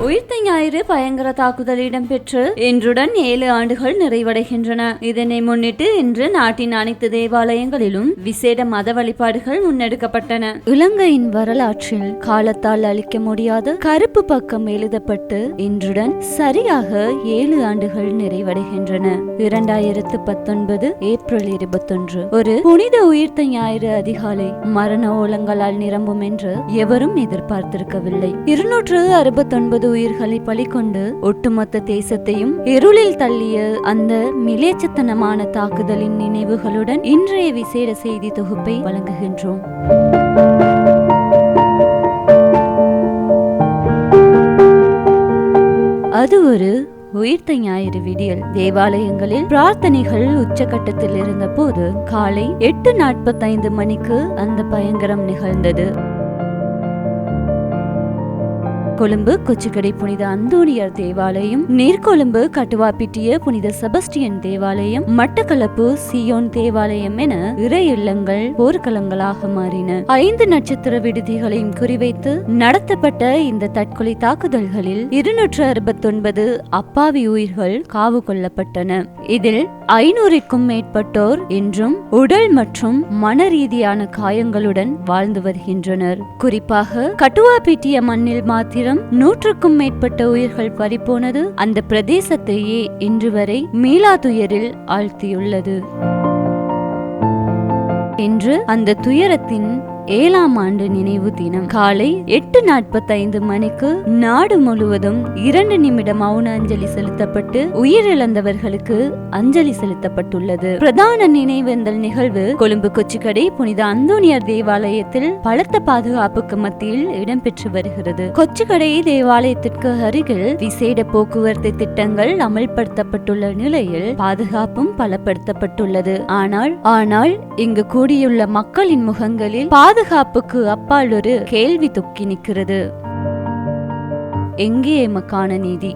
உயிர்த்த ஞாயிறு பயங்கர தாக்குதல் இடம்பெற்று இன்றுடன் 7 ஆண்டுகள் நிறைவடைகின்றன. இதனை முன்னிட்டு இன்று நாட்டின் அனைத்து தேவாலயங்களிலும் விசேட மத வழிபாடுகள் முன்னெடுக்கப்பட்டன. இலங்கையின் வரலாற்றில் காலத்தால் அழிக்க முடியாத கருப்பு பக்கம் எழுதப்பட்டு இன்றுடன் சரியாக 7 ஆண்டுகள் நிறைவடைகின்றன. 2019 ஏப்ரல் 21 ஒரு புனித உயிர்த்த ஞாயிறு அதிகாலை மரண ஓலங்களால் நிரம்பும் என்று எவரும் எதிர்பார்த்திருக்கவில்லை. 269 உயிர்களை பலிகொண்டு ஒட்டுமொத்த தேசத்தையும் இருளில் தள்ளிய அந்த மிலேச்சத்தனமான தாக்குதலின் நினைவுகளுடன் இன்றைய விசேட செய்தி தொகுப்பை வழங்குகின்றோம். அது ஒரு உயிர்த்த ஞாயிறு விடியல். தேவாலயங்களில் பிரார்த்தனைகள் உச்சகட்டத்தில் இருந்த போது காலை 8:45 மணிக்கு அந்த பயங்கரம் நிகழ்ந்தது. கொழும்பு கொச்சிக்கடை புனித அந்தோனியார் தேவாலயம், நீர்கொழும்பு கட்டுவாப்பிட்டிய புனித செபஸ்டியன் தேவாலயம், மட்டக்களப்பு சியோன் தேவாலயம் என இறை இல்லங்கள் போர்க்களங்களாக மாறின. 5 நட்சத்திர விடுதிகளையும் குறிவைத்து நடத்தப்பட்ட இந்த தற்கொலை தாக்குதல்களில் 269 அப்பாவி உயிர்கள் காவு கொள்ளப்பட்டன. இதில் 500க்கும் மேற்பட்டோர் இன்றும் உடல் மற்றும் மன ரீதியான காயங்களுடன் வாழ்ந்து வருகின்றனர். குறிப்பாக கட்டுவாப்பிட்டிய மண்ணில் மாத்திரம் 100க்கும் மேற்பட்ட உயிர்கள் பறிபோனது அந்த பிரதேசத்தையே இன்று வரை மீளா துயரில் ஆழ்த்தியுள்ளது. இன்று அந்த துயரத்தின் 7ஆம் ஆண்டு நினைவு தினம். காலை 8:45 மணிக்கு நாடு முழுவதும் 2 நிமிட மௌன அஞ்சலி செலுத்தப்பட்டு உயிரிழந்தவர்களுக்கு அஞ்சலி செலுத்தப்பட்டுள்ளது. பிரதான நினைவேந்தல் நிகழ்வு கொழும்பு கொச்சிக்கடை புனித அந்தோனியார் தேவாலயத்தில் பலத்த பாதுகாப்புக்கு மத்தியில் இடம்பெற்று வருகிறது. கொச்சிக்கடை தேவாலயத்திற்கு அருகில் விசேட போக்குவரத்து திட்டங்கள் அமல்படுத்தப்பட்டுள்ள நிலையில் பாதுகாப்பும் பலப்படுத்தப்பட்டுள்ளது. ஆனால் இங்கு கூடியுள்ள மக்களின் முகங்களில் பாதுகாப்புக்கு அப்பால் ஒரு கேள்வி தொக்கி நிற்கிறது. எங்கே எமக்கான நீதி?